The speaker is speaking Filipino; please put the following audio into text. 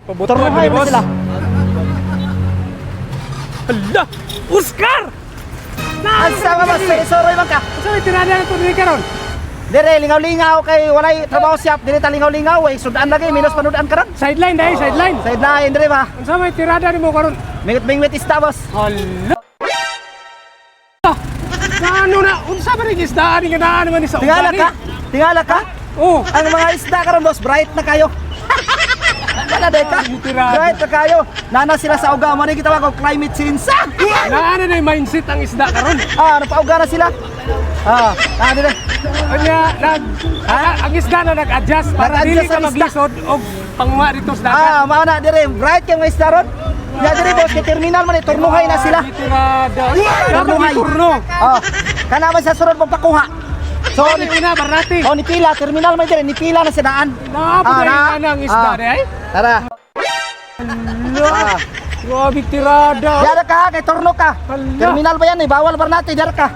Turnuhay mo sila. Hala! Oscar! Asa ka ba? Soroy man ka. Saan may tirada ng turni ka ron? Dire, lingaw-lingaw kay walay trabaho siya. Dire ta lingaw-lingaw eh. Sudaan lagi, minus panudaan ka ron. Sideline dahil, sideline. Sideline, dire ba? Saan may tirada ni mo ka ron? Mingut-mingut isda, boss. Hala! Ano na? Unsa ba rin isdaan nga naan naman ni sa Tingala uban ka? Tingala ka? Oh! Ang mga isda ka ron, boss, bright na kayo. Wala day ka? Tirada. Bright na kayo. Nana sila sa uga. Mani kita ko climate change. Naan na yung mindset ang isda ka ron? Napauga na sila. Dire. Kanya, ang isda na nag-adjust para Nag-adjust dili ka ang isda. maglisod o pangma dito sa dagat. Mao na dire, bright kay mga isda ron. Ya dire boss, kay terminal man turnuhay na sila. Tirada. Turnuhay. Turno. Kana man sa sunod pagpakuha. So Ano yung ina, Barnati? ni pila, terminal man dire, ni pila na sa daan. Naapod na yung ang isda na eh. Tara. Grabe tirada. Diara ka kay turno ka. Hala. Terminal ba yan eh, bawal Barnati, diara ka.